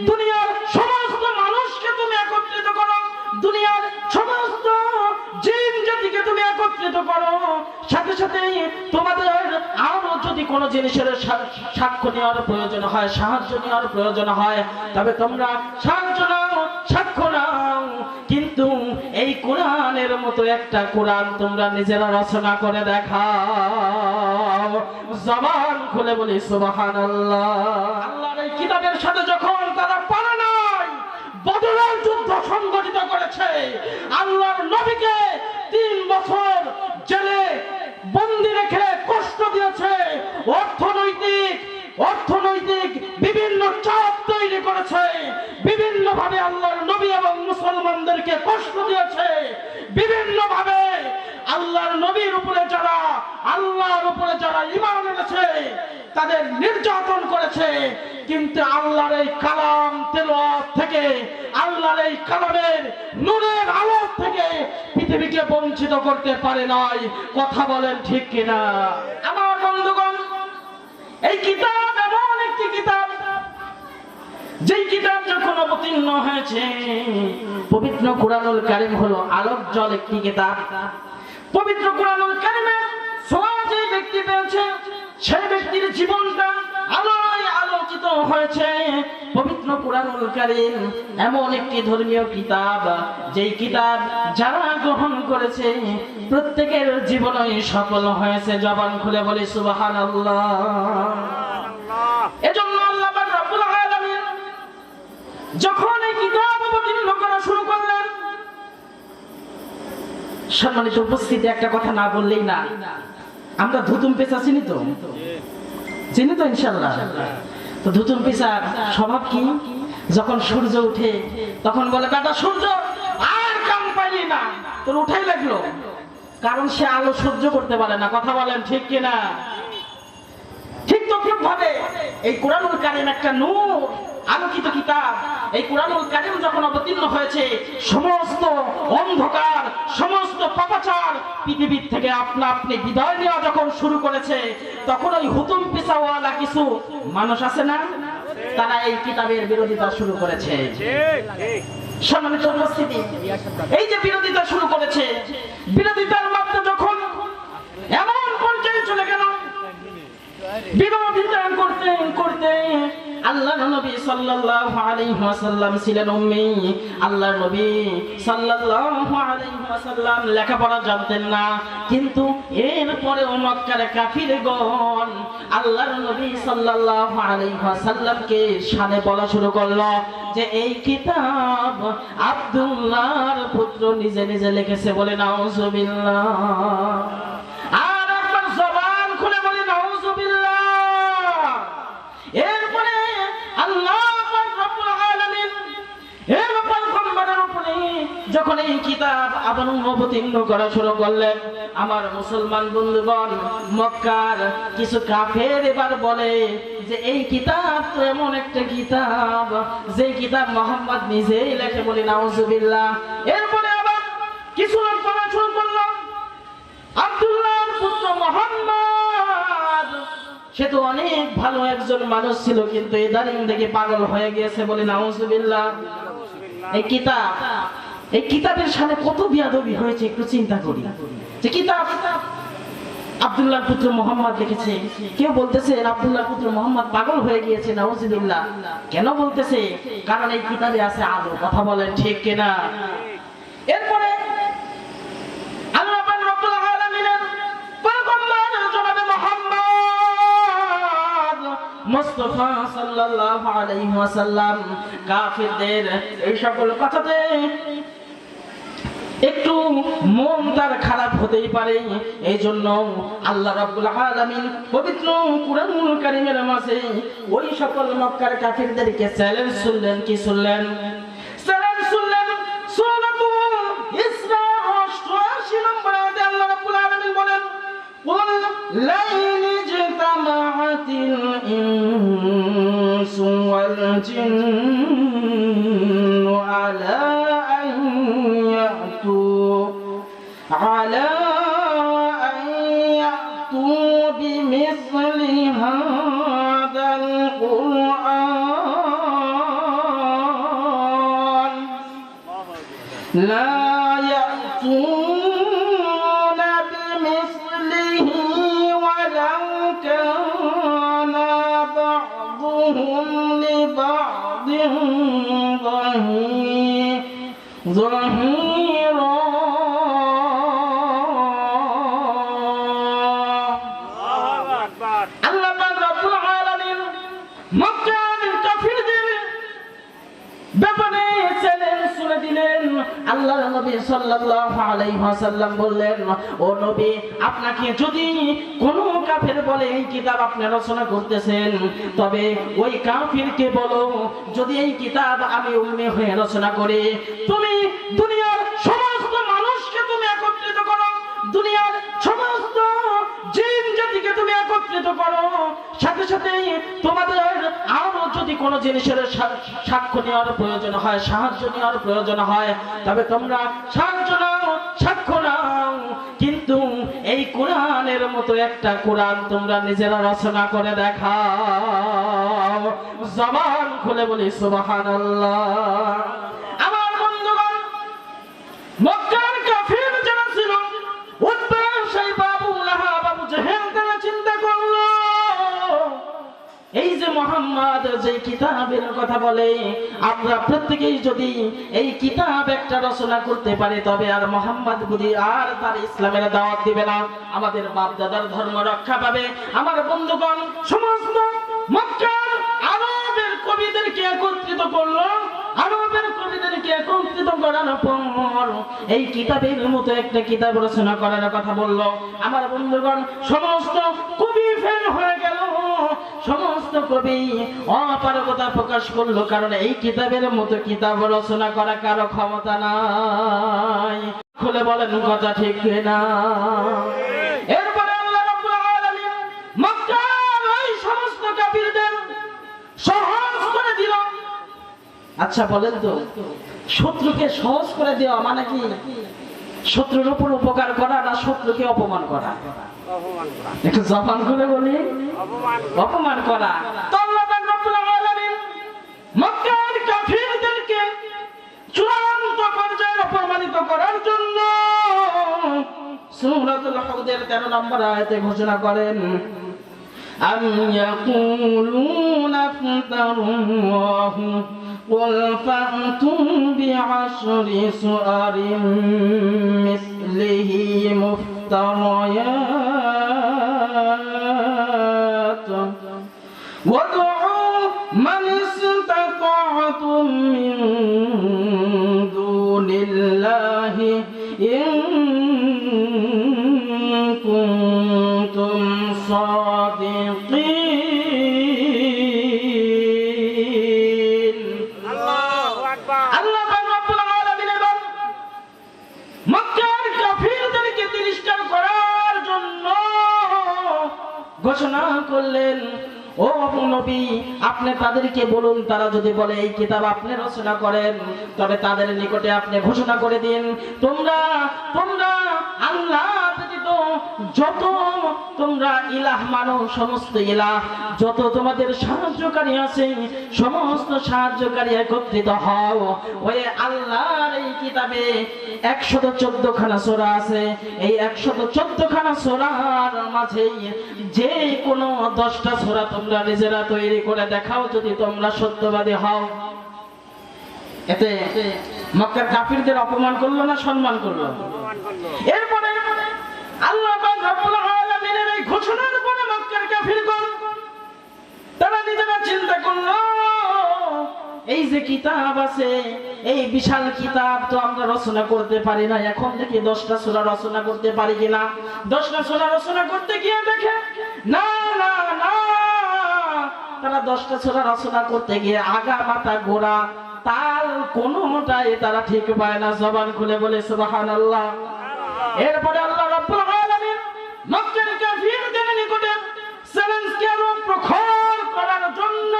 দুনিয়ার সমস্ত মানুষকে তুমি একত্রিত করো, দুনিয়ার সমস্ত জিন জাতিকে তুমি একত্রিত করো, সাথে সাথে তোমাদের আরো যদি কোনো জিনিসের সাক্ষ্য নেওয়ার প্রয়োজন হয়, সাহায্য নেওয়ার প্রয়োজন হয়, তবে তোমরা সাহায্য নাও, সাক্ষ্য নাও, কিন্তু এই কোরআনের মতো একটা কোরআন তোমরা নিজেরা রচনা করে দেখাও। জবান খুলে বলি সুবহানাল্লাহ। আল্লাহর এই কিতাবের সাথে যখন তারা পারে নাই, বদরের যুদ্ধ সংগঠিত করেছে, আল্লাহর নবীকে 3 বছর জেলে বন্দী রেখে কষ্ট দিয়েছে, অর্থনৈতিক বিভিন্ন চাপ তৈরি করেছে, বিভিন্ন ভাবে আল্লাহর নবী এবং মুসলমানদেরকে কষ্ট দিয়েছে, বিভিন্ন ভাবে আল্লাহর নবীর উপরে যারা ঈমান এনেছে তাদের নির্যাতন করেছে, কিন্তু আল্লাহর এই কালাম তেলাওয়াত থেকে, আল্লাহর এই কালামের নূরের আলো থেকে পৃথিবীকে বঞ্চিত করতে পারে নাই। কথা বলেন ঠিক কিনা? আমার বন্ধুগণ, এই কিতাব এমন একটি কিতাব, যেই কিতাব যখন অবতীর্ণ হয়েছে, পবিত্র কুরআনুল কারীম হলো আলোকজল একটি কিতাব। পবিত্র কুরআনুল কারীমের ছোঁয়া যে ব্যক্তি পেয়েছে, সেই ব্যক্তির জীবনটা আলোয় আলোকিত হয়েছে। পবিত্র কুরআনুল কারীম এমন একটি ধর্মীয় কিতাব, যেই কিতাব যারা গ্রহণ করেছে প্রত্যেকের জীবনই সফল হয়েছে। জবান খুলে বলি সুবহানাল্লাহ। এজন্য আল্লাহ পাক রব্বুল আলামিন যখন এই কিতাব অবতীর্ণ করা শুরু করলেন, সম্মানিত উপস্থিতি, একটা কথা না বললেই না, আমরা ধুতুম পেঁচা চিনি তো ইনশাআল্লাহ। তো ধুতুম পেঁচার স্বভাব কি? যখন সূর্য উঠে তখন বলে, বেটা সূর্য আর কাম পাইলি না, তোর উঠাই লাগলো, কারণ সে আলো সহ্য করতে পারে না। কথা বলেন ঠিক কিনা? ঠিক ভাবে এই কুরআনুল কারীম একটা নূর, আলোকিত কিতাব। এই কুরআনুল কারীম যখন অবতীর্ণ হয়েছে, সমস্ত অন্ধকার, সমস্ত পাপাচার পৃথিবীর থেকে আপনা আপনি বিদায় নেওয়া যখন শুরু করেছে, তখন ওই হুতুম পিছাওয়ালা কিছু মানুষ আছে না, তারা এই কিতাবের বিরোধিতা শুরু করেছে। সম্মানিত উপস্থিতি, এই যে বিরোধিতা শুরু করেছে, বিরোধিতার মাত্রা যখন এমন পর্যায়ে চলে গেল, বিরোধিতা করতে করতে আল্লাহর নবী সাল্লাল্লাহু আলাইহি ওয়াসাল্লাম ছিলেন উম্মি। আল্লাহর নবী সাল্লাল্লাহু আলাইহি ওয়াসাল্লাম লেখাপড়া জানতেন না, কিন্তু এরপরেও মক্কার কাফিরগণ আল্লাহর নবী সাল্লাল্লাহু আলাইহি ওয়াসাল্লামকে শানে বলা শুরু করলো যে এই কিতাব আব্দুল্লাহর পুত্র নিজে নিজে লিখেছে। বলে নাউজুবিল্লাহ। এরপরে আল্লাহ রাব্বুল আলামিন এর পয়গম্বরের উপরে যখন এই কিতাব অবতীর্ণ করা শুরু করলেন, আমার মুসলমান বন্ধুগণ, মক্কার কিছু কাফের এবার বলে যে এই কিতাব তো এমন একটা কিতাব, যে কিতাব মুহাম্মদ নিজেই লেখে। বলি নাউজুবিল্লাহ। এরপরে আবার কিছু লোক বলা শুরু করলো, আব্দুল্লাহর পুত্র মুহাম্মদ, সে তো অনেক ভালো একজন মানুষ ছিল, কিন্তু ইদানিং দেখে পাগল হয়ে গিয়েছে। বলে নাউজুবিল্লাহ। এই কিতাবের সামনে কত বিয়াদবি হয়েছে, একটু চিন্তা করি। যে কিতাব আব্দুল্লাহর পুত্র মুহাম্মদ লিখেছে, কেউ বলতেছে আব্দুল্লাহর পুত্র মুহাম্মদ পাগল হয়ে গিয়েছে। নাউজুবিল্লাহ। কেন বলতেছে? কারণ এই কিতাবে আছে আলো। কথা বলেন ঠিক কিনা? এরপরে মুস্তাফা সাল্লাল্লাহু আলাইহি ওয়াসাল্লাম কাফিরদের এই সকল কথাতে একটু মন তার খারাপ হতেই পারে। এই জন্য আল্লাহ রাব্বুল আলামিন পবিত্র কুরআনুল কারীমের মাঝে ওই সকল মক্কার কাফিরদেরকে চ্যালেঞ্জ শুনলেন। কি শুনলেন? চ্যালেঞ্জ শুনলেন। সূরাতুল ইসরা ৮৮ নম্বর আয়াতে আল্লাহ রাব্বুল আলামিন বলেন, قل لئن اجتمعت الإنس والجن على أن يأتوا بمثل هذا القرآن لا يأتون بمثله ولو كان بعضهم لبعض ظهيرا আল্লাহ পাক রব্বুল আলামিন মক্কার কাফিরদের ব্যাপারে চ্যালেঞ্জ শুনে দিলেন। আল্লাহর নবী সাল্লাল্লাহু আলাইহি ওয়াসাল্লাম বললেন, ও নবী, আপনাকে যদি কোনো কাফের বলে এই কিতাব আপনি রচনা করতেছেন, তবে ওই কাফিরকে বলো, যদি এই কিতাব আমি উম্মি হয়ে রচনা করি, তুমি দুনিয়ার সমস্ত মানুষকে তুমি একত্রিত করো, দুনিয়ার সমস্ত জিন জাতিকে তুমি একত্রিত করো, সাথে সাথে তোমাদের আরো যদি কোনো জিনিসের সাক্ষ্য নেওয়ার প্রয়োজন হয়, সাহায্য নেওয়ার প্রয়োজন হয়, তবে তোমরা সাহায্য নাও, সাক্ষ্য নাও, কিন্তু এই কোরআনের মতো একটা কোরআন তোমরা নিজেরা রচনা করে দেখাও। জবান খুলে বলি সুবহানাল্লাহ। আমার বন্ধুগণ, মক্কার কাফির যারা ছিল, উতবা, শাইবা, আবু লাহাব, আবু জাহেল, তারা চিন্তা করলো, এই যে মুহাম্মদ যে কিতাবের কথা বলে, আমরা প্রত্যেকেই যদি এই কিতাব একটা রচনা করতে পারি, তবে আর মুহাম্মদ বুঝি আর তার ইসলামের দাওয়াত দিবে না, আমাদের বাপ দাদার ধর্ম রক্ষা পাবে। আমার বন্ধুগণ, সমস্ত মক্কার আরবের কবিদেরকে একত্রিত করলো, আরবের কবিদেরকে একত্রিত করার পর এই কিতাবের মতো একটা কিতাব রচনা করার কথা বলল। আমার বন্ধুগণ, সমস্ত কবি ফেল হয়ে গেল, সমস্ত কবি অপারগতা প্রকাশ করলো, কারণ এই কিতাবের মতো কিতাব রচনা করা কারো ক্ষমতা নাই। খুলে বলেন কথা ঠিক না? এরপরে আল্লাহ রাব্বুল আলামিন মক্কার ওই সমস্ত কাফিরদের সহজ করে দিল। আচ্ছা বলেন তো, শত্রুকে সহজ করে দেওয়া মানে কি? শত্রুর উপর উপকার করা না শত্রুকে অপমান করা? একটু জবান করে বলি, অপমান করা। তো আল্লাহ পাক রব্বুল আলামিন মক্কার কাফিরদেরকে চূড়ান্ত পর্যায়ে অপমানিত করার জন্য সূরাতুল হুদের 13 নম্বর আয়াতে ঘোষণা করেন, আম ইয়াকুলুনা ফাতারুহু قل فأتوا بعشر سؤال مثله مفتريات وادعوا من استطعتم من دون الله إن كنتم صادقين। ঘোষণা করলেন, ও নবী, আপনি তাদেরকে বলুন, তারা যদি বলে এই কিতাব আপনি রচনা করেন, তবে তাদের নিকটে আপনি ঘোষণা করে দিন, তোমরা আল্লাহ ব্যতীত যত তোমরা ইলাহ মানো, সমস্ত ইলাহ, যত তোমাদের সাহায্যকারী আছে, সমস্ত সাহায্যকারী একত্রিত হও। ওই আল্লাহর এই কিতাবে 114 খানা সূরা আছে, এই 114 খানা সূরার মাঝে যে কোনো 10টা সূরা তোমরা নিজেরা তৈরি করে দেখাও, যদি তোমরা সত্যবাদী হও। এতে মক্কার কাফিরদের অপমান করলো না সম্মান করলো? এরপরে আল্লাহ পাক রব্বুল আলামিনের এই ঘোষণার পরে মক্কার কাফিরগণ তারা নিজেরা চিন্তা করলো, এই যে কিতাব আছে, এই বিশাল কিতাব তো আমরা রচনা করতে পারি না, এখন থেকে 10টা সূরা রচনা করতে পারি কিনা। 10টা সূরা রচনা করতে গিয়ে দেখে না না না, তারা 10টা সূরা রচনা করতে গিয়ে আগা মাথা গোড়া তাল কোনটাই তারা ঠিক পায় না। জবান খুলে বলে সুবহানাল্লাহ। এরপরে আল্লাহ রাব্বুল আলামিন মক্কার কাফিরদের নিকটে চ্যালেঞ্জকে আরো প্রখর করার জন্য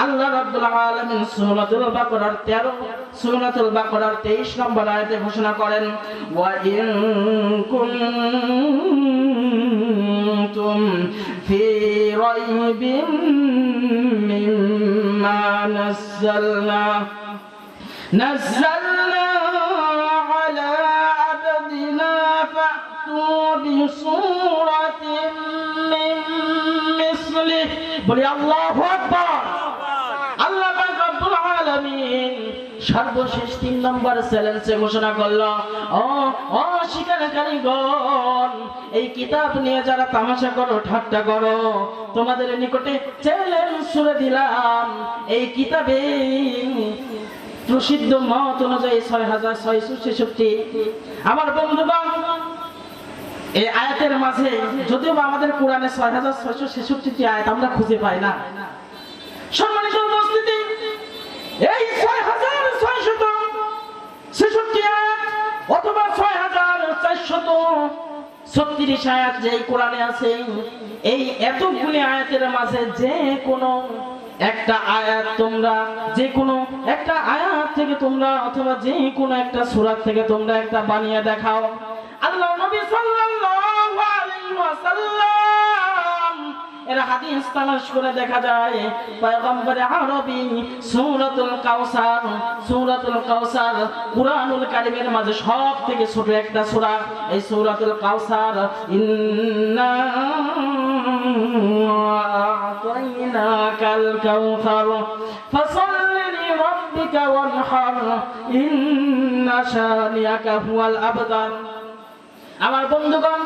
আল্লাহ রাব্বুল আলামিন সূরাতুল বাকারার 23 নম্বর আয়াতে ঘোষণা করেন, ওয়া ইন কুনতুম ফি রাইবিন মিম্মা নাযালনা نزلنا على عبدنا فأتوا بسورة من مثله বলি আল্লাহু আকবার। আল্লাহ পাক রব্বুল আলামিন সর্বশেষ 3 নম্বর চ্যালেঞ্জে ঘোষণা করলো, ও স্বীকারকারীগণ, এই কিতাব নিয়ে যারা তামাশা করো, ঠাট্টা করো, তোমাদের নিকটে চ্যালেঞ্জ ছুড়ে দিলাম, এই কিতাবে প্রসিদ্ধ মত অনুযায়ী 6666। আমার বন্ধুগণ, এই আয়াতের মাঝে যদিও আমাদের কোরআনে 6666টি আয়াত আমরা খুঁজে পাই না। সম্মানিত উপস্থিতি, এই 6666 আয়াত অথবা 6436 আয়াত যে কোরআনে আছে, এই এতগুলি আয়াতের মাঝে যে কোনো একটা আয়াত তোমরা, যে কোনো একটা আয়াত থেকে তোমরা অথবা যে কোনো একটা সূরা থেকে তোমরা একটা বানিয়ে দেখাও। আল্লাহ নবী সাল্লাল্লাহু আলাইহি ওয়াসাল্লাম এর হাদিস তালাশ করে দেখা যায়, পয়গম্বর আরবী সূরাতুল কাউসার কুরআনুল কারীমের মাঝে সবথেকে ছোট একটা সূরা এই সূরাতুল কাউসার। ইন্না আ'তাইনাকাল কাউসার ফাসাল্লি লিরাব্বিকা ওয়ানহার ইন্না শানিয়াকা হুয়াল আবতার। আমার বন্ধুগণ,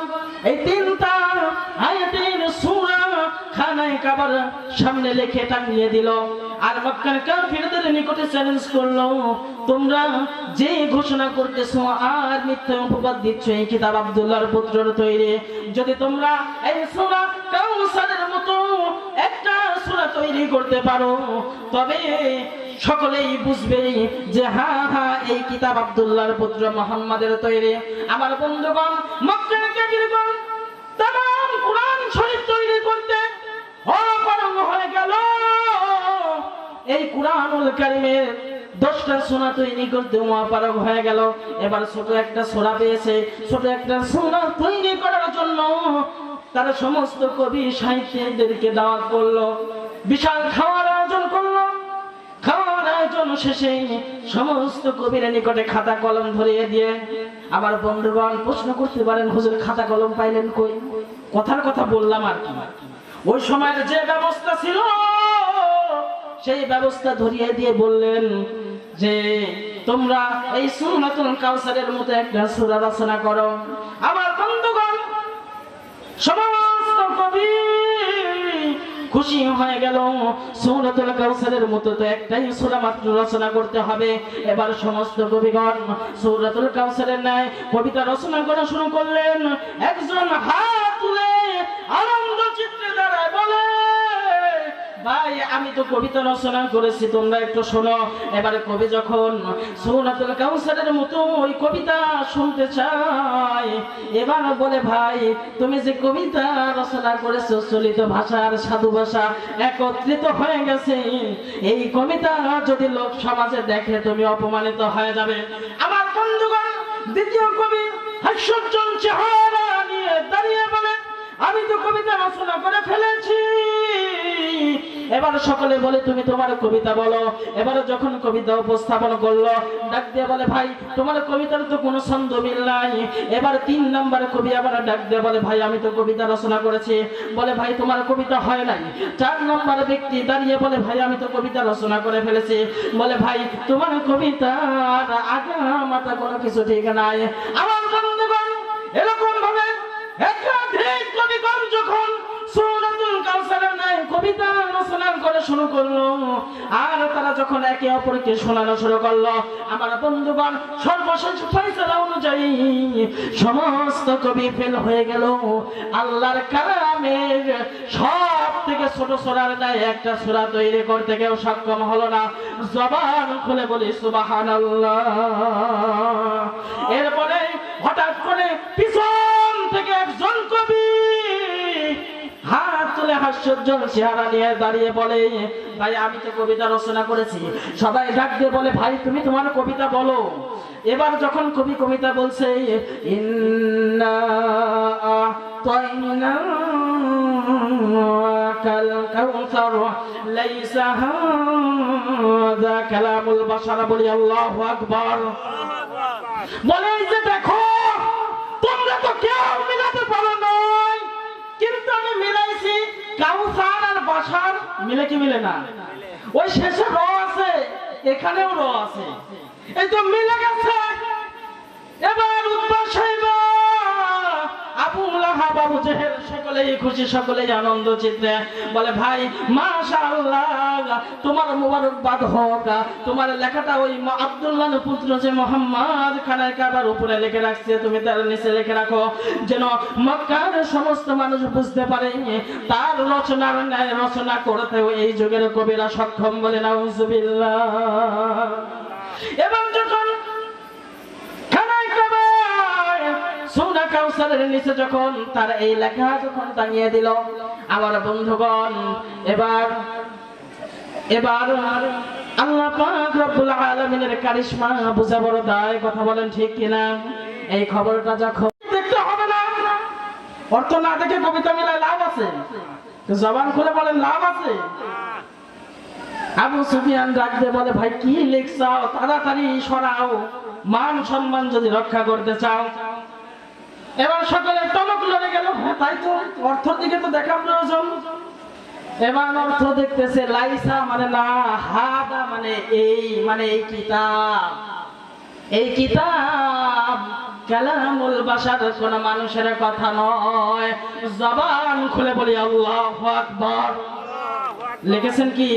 এই 3টা আয়াতের সূরা খানায় কাবার সামনে লিখে টাঙিয়ে দিল আর মক্কার কাফিরদের নিকটে চ্যালেঞ্জ করলো, তোমরা যে ঘোষণা করতেছো আর মিথ্যা অপবাদ দিচ্ছ এই কিতাব আব্দুল্লাহর পুত্রের তৈরি, যদি তোমরা এই সূরা কাউসারের মতো একটা সূরা তৈরি করতে পারো তবে সকলেই বুঝবে যে হ্যাঁ এই কিতাব আব্দুল্লাহর পুত্র মুহাম্মাদের তৈরি। আমার বন্ধুগণ, মক্কার কাফিরগণ तमाम কুরআন শরীফ তৈরি করতে অপারগ হয়ে গেল। এই কুরআনুল কারীমের 10টা সূরা তৈরি করতে অপারগ হয়ে গেল। এবার ছোট একটা সূরা পেয়েছে, ছোট একটা সূরা তৈরি করার জন্য তারা সমস্ত কবি সাহিত্যিকদেরকে দাওয়াত করলো, বিশাল খাওয়ার আয়োজন করলো। খাওয়ার আয়োজন শেষে সমস্ত কবির নিকটে খাতা কলম ধরিয়ে দিয়ে, আমার বন্ধুগণ প্রশ্ন করতে পারেন, হুজুর খাতা কলম পাইলেন কই? কথার কথা বললাম আর কি, ওই সময়ের যে ব্যবস্থা ছিল সেই ব্যবস্থা ধরিয়ে দিয়ে বললেন যে তোমরা এই সূরাতুল কাউসারের মতো একটা সূরা রচনা করো। আমার বন্ধুগণ, সমস্ত কবি খুশি হয়ে গেল, সূরাতুল কাউসারের মতো তো একটাই সূরা মাত্র রচনা করতে হবে। এবার সমস্ত কবিগণ সূরাতুল কাউসারের ন্যায় কবিতা রচনা করা শুরু করলেন। একজন হাত তুলে আনন্দ চিত্তে দাঁড়ায় বলে, ভাই আমি তো কবিতা রচনা করেছি, তোমরা একটু শোনো। এবারে কবি যখন সূরাতুল কাউসারের মতো ওই কবিতা শুনতে চায়, এবার বলে, ভাই তুমি যে কবিতা রচনা করেছো চলিত ভাষা আর সাধু ভাষা একত্রিত হয়ে গেছে, এই কবিতা যদি লোক সমাজে দেখে তুমি অপমানিত হয়ে যাবে। আমার বন্ধুগণ, দ্বিতীয় কবি হাস্যোজ্জ্বল চেহারা নিয়ে দাঁড়িয়ে বলে, আমি তো কবিতা রচনা করে ফেলেছি। এবার সকলে বলে, তুমি তোমার কবিতা বলো। এবার যখন কবিতা উপস্থাপন করলো, ডাক দিয়ে বলে, ভাই তোমার কবিতার তো কোনো ছন্দ মিল নাই। এবার 3 নম্বর কবি আবার ডাক দিয়ে বলে, ভাই আমি তো কবিতা রচনা করেছি। বলে, ভাই তোমার কবিতা হয় নাই। 4 নম্বর ব্যক্তি দাঁড়িয়ে বলে, ভাই আমি তো কবিতা রচনা করে ফেলেছি। বলে, ভাই তোমার কবিতার আগা মাথা কোনো কিছু ঠিক নাই। আমার বন্ধুগণ, এরকম ভাবে একাধিক কবিগণ যখন সূরাতুল কাউসারের ন্যায় কবিতা রচনা করে শুরু করলো আর তারা যখন একে অপরকে শোনানো শুরু করলো, আমার বন্ধুগণ সর্বশেষ ফয়সালা অনুযায়ী সমস্ত কবি ফেল হয়ে গেল। আল্লাহর কালামের সব থেকে ছোট সূরার ন্যায় একটা সূরা তৈরি করতে কেউ সক্ষম হলো না। জবান খুলে বলি সুবহানাল্লাহ। এরপরে হঠাৎ করে পিছন থেকে একজন কবি হাত তুলে হাস্যোজ্জ্বল চেহারা নিয়ে দাঁড়িয়ে বলে, ভাই আমি তো কবিতা রচনা করেছি। সবাই ডাক দিয়ে বলে, ভাই তুমি তোমার কবিতা বলো। এবার যখন কবি কবিতা বলছে, ইন্না আ'তাইনাকাল কাউসার লাইসা হাযা কালামুল বাশার, বলি আল্লাহু আকবার। বলে এই যে দেখো, তোমরা তো কেউ মিলাতে পারো নাই, কিন্তু আমি মিলাইছি। কাউসার আর বাশার মিলে কি মিলে না? ওই শেষে র আছে, এখানেও র আছে, এই তো মিলে গেছে। এবার উদ্বাস হইবা, আবু লাহাব, আবু জেহেল সকলেই খুশি, সকলেই আনন্দ চিত্রে বলে ভাই মাশাআল্লাহ, তোমার মোবারকবাদ হোক, তোমার লেখাটা ওই আব্দুল্লাহর পুত্র যে মোহাম্মদ খানের কাবার উপরে লিখে রাখছে, তুমি তার নিচে লিখে রাখো, যেন মক্কার সমস্ত মানুষ বুঝতে পারে তার রচনার ন্যায় রচনা করতে এই যুগের কবিরা সক্ষম। বলে নাউজুবিল্লাহ। এবং যখন সূরা কাউসারের নিচে যখন তার এই লেখা যখন টাঙিয়ে দিল, আমার বন্ধুগণ, এবার আল্লাহ পাক রব্বুল আলামিনের কারিশমা বুঝা বড় দায়, কথা বলেন ঠিক কিনা? এই খবরটা যখন দেখতে হবে না, অর্থ না দেখে কবিতা মিলায় লাভ আছে? জবান খুলে বলেন লাভ আছে? আবু সুফিয়ান ডাক দিয়ে বলে ভাই কি লিখছাও, তাড়াতাড়ি সরাও, মান সম্মান যদি রক্ষা করতে চাও। এবার সকলে টনক লড়ে গেল, তাই তো, অর্থের দিকে তো দেখা প্রয়োজন। এবার অর্থ দেখতেছে, লাইসা মানে না, হাদা মানে এই কিতাব, এই কিতাব কালামুল বাশার, কোন মানুষের কথা নয়। জবান খুলে বলি আল্লাহু আকবার। লিখেছেন কি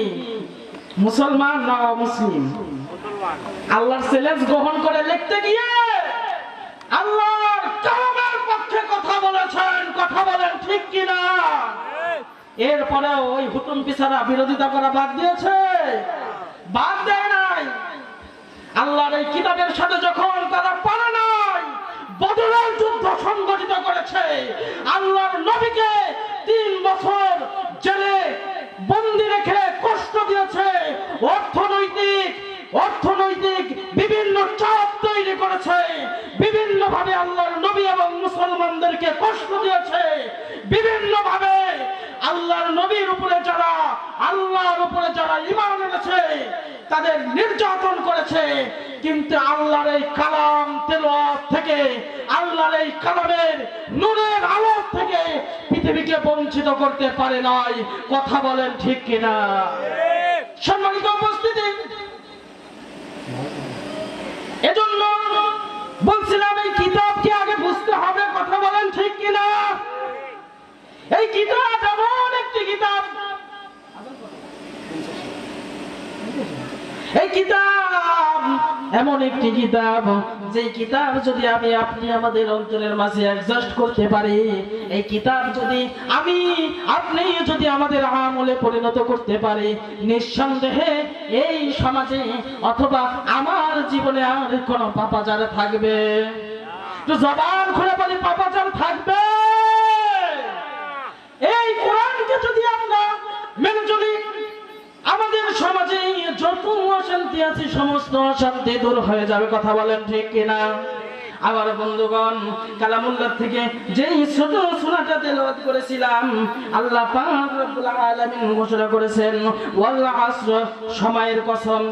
মুসলমান না মুসলিম? আল্লাহর চ্যালেঞ্জ গ্রহণ করে লিখতে গিয়ে আল্লাহর কালামের পক্ষে কথা বলেছেন, কথা বলেন ঠিক কিনা? এরপরে ওই হুতুম পিছারা বিরোধিতা করা বাদ দিয়েছে? বাদ দেয় নাই। আল্লাহর এই কিতাবের সাথে যখন তারা পারে নাই, বদরের যুদ্ধ সংগঠিত করেছে, আল্লাহর নবীকে 3 বছর জেলে বন্দী রেখে কষ্ট দিয়েছে, অর্থনৈতিক বিভিন্ন চাপ তৈরি করেছে, বিভিন্ন ভাবে আল্লাহর নবী এবং মুসলমানদেরকে কষ্ট দিয়েছে, বিভিন্ন ভাবে আল্লাহর নবীর উপরে যারা ঈমান এনেছে তাদের নির্যাতন করেছে। কিন্তু আল্লাহর এই কালাম তেলাওয়াত থেকে, আল্লাহর এই কালামের নূরের আলো থেকে পৃথিবীকে বঞ্চিত করতে পারে নাই। কথা বলেন ঠিক কিনা? সম্মানিত উপস্থিতি, এজন্য বলছিলাম এই কিতাবকে আগে বুঝতে হবে। কথা বলেন ঠিক কিনা? এই কিতাব এমন একটি কিতাব, এই কিতাব এমন একটি কিতাব, যে কিতাব যদি আপনি আমাদের অন্তরের মাঝে অ্যাডজাস্ট করতে পারি, এই কিতাব যদি আপনি যদি আমাদের আমলে পরিণত করতে পারি, নিঃসন্দেহে এই সমাজে অথবা আমার জীবনে আর কোনো পাপাচার থাকবে? তো জবান খুলে বলি, পাপাচার থাকবে? এই কোরআনকে যদি আমরা মেনে চলি, আমাদের সমাজে যত অশান্তি আছে সমস্ত অশান্তি দূর হয়ে যাবে। কথা বলেন ঠিক কিনা? আমার বন্ধুগণ, কালামুল্লাহ থেকে যেই ছোট সূরাটা তেলাওয়াত করেছিলাম, আল্লাহ পাক রব্বুল আলামিন ঘোষণা করেছেন ওয়াল আসর, সময়ের কসম,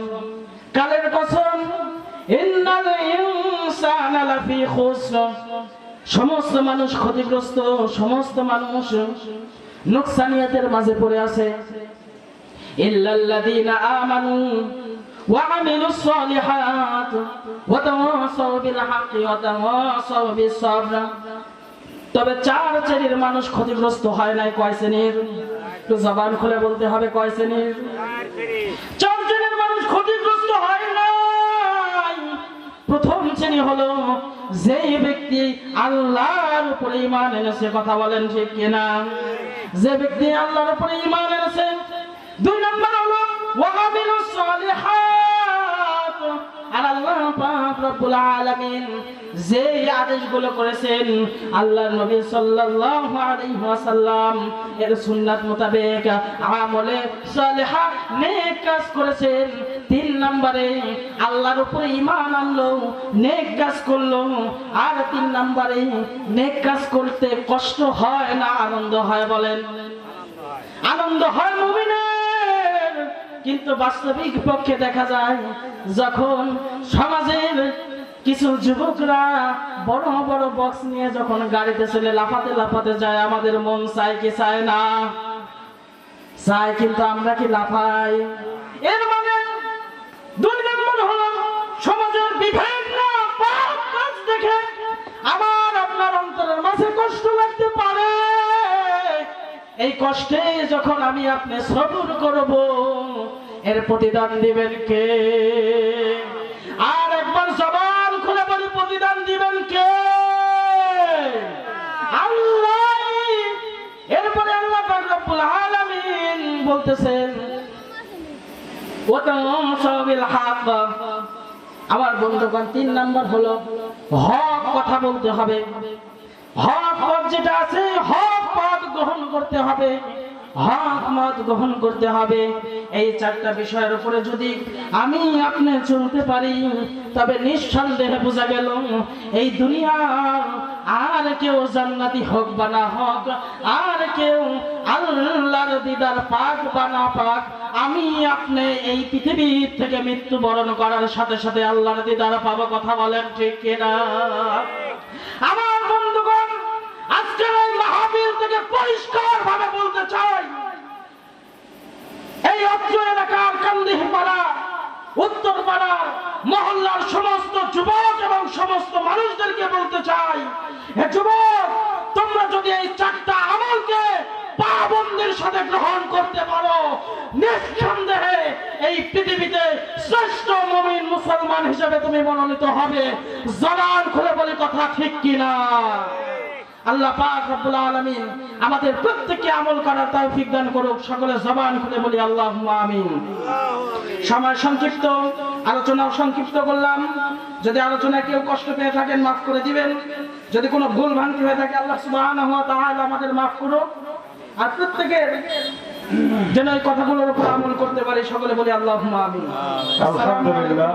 কালের কসম, ইন্নাল ইনসানা লাফি খুসর, সমস্ত মানুষ ক্ষতিগ্রস্ত, সমস্ত মানুষ নুকসানিয়াতের মাঝে পড়ে আছে। ইল্লাল্লাযীনা আমানু ওয়া আমিলুস সালিহাত ওয়া তাওয়াসাউ বিল হাক্কি ওয়া তাওয়াসাউ বিস সাবর। তবে 4 শ্রেণীর মানুষ ক্ষতিগ্রস্ত হয় নাই। কয় শ্রেণীর? একটু জবান খুলে বলতে হবে, কয় শ্রেণীর? 4 শ্রেণীর মানুষ ক্ষতিগ্রস্ত হয় নাই। প্রথম শ্রেণী হলো যে ব্যক্তি আল্লাহর উপরে ঈমান এনেছে। কথা বলেন ঠিক কিনা? যে ব্যক্তি আল্লাহর উপরে ঈমান এনেছে। 2 নম্বর হলো ওয়া আমিলুস সালিহাত, আর আল্লাহ পাক রব্বুল আলামিন যে আদেশগুলো করেছেন আল্লাহর নবী সাল্লাল্লাহু আলাইহি ওয়াসাল্লাম এর সুন্নাত মোতাবেক আমলে সালিহা নেক কাজ করেছেন। 3 নম্বরে আল্লাহর উপরে ঈমান আনলো, নেক কাজ করলো। আর 3 নম্বরে নেক কাজ করতে কষ্ট হয় না আনন্দ হয়? বলেন আনন্দ হয়। মুমিনের কিন্তু বাস্তবিক পক্ষে দেখা যায় যখন সমাজের কিছু যুবকরা বড় বড় বক্স নিয়ে যখন গাড়িতে চলে লাফাতে লাফাতে যায়, আমাদের মন চায় কি চায় না? চায়, কিন্তু আমরা কি লাফাই? এর মানে 2 নম্বর হলো সমাজের বিভিন্ন পাপ কাজ দেখে আমার আপনার অন্তরের মাঝে কষ্ট লাগতে পারে। এই কষ্টে যখন আমি আপনি সবর করব, এর প্রতিদান দিবেন কে? আর একবার জবান খুলে বলি, প্রতিদান দিবেন কে? আল্লাহ। এরপরে আল্লাহ পাক রব্বুল আলামিন বলতেছেন, ওয়াতাওয়াসাবিল হক। আমার বন্ধুগণ, 3 নাম্বার হলো হক কথা বলতে হবে। হক পথ যেটা আছে, হক পথ গ্রহণ করতে হবে, হক মত গ্রহণ করতে হবে। এই 4টা বিষয়ের উপরে যদি আমি আপনি চলতে পারি, তবে নিঃসন্দেহে বোঝা গেল এই দুনিয়ার আর কেউ জান্নাতি হোক বা না হোক, আর কেউ আল্লাহর দিদার পাক বা না পাক, আমি আপনি এই পৃথিবী থেকে মৃত্যুবরণ করার সাথে সাথে আল্লাহর দিদার পাবো। কথা বলেন ঠিক কিনা? আমার বন্ধুগণ, আজকের এই মাহফিল থেকে পরিষ্কার ভাবে বলতে চাই, এই অত্র এলাকার কান্দিহি পাড়া, উত্তর পাড়া, মহল্লার সমস্ত যুবক এবং সমস্ত মানুষদেরকে বলতে চাই, হে যুবক, তোমরা যদি এই 4টা আমলকে পাবন্দের সাথে গ্রহণ করতে পারো, নিঃসন্দেহে এই পৃথিবীতে শ্রেষ্ঠ মুমিন মুসলমান হিসেবে তুমি মনোনীত হবে। জবান খুলে বলি, কথা ঠিক কিনা? আল্লাহ পাক রব্বুল আলামিন আমাদের প্রত্যেককে আমল করার তৌফিক দান করুক। সকলে জবান খুলে বলি আল্লাহুম্মা আমিন। সময় সংক্ষিপ্ত, আলোচনাও সংক্ষিপ্ত করলাম। যদি আলোচনায় কেউ কষ্ট পেয়ে থাকেন মাফ করে দিবেন। যদি কোনো ভুল ভ্রান্তি হয়ে থাকে আল্লাহ সুবহানাহু ওয়া তাআলা আমাদের মাফ করুক। আর প্রত্যেকের যেন এই কথাগুলোর উপর আমল করতে পারি। সকলে বলি আল্লাহুম্মা আমিন। আলহামদুলিল্লাহ।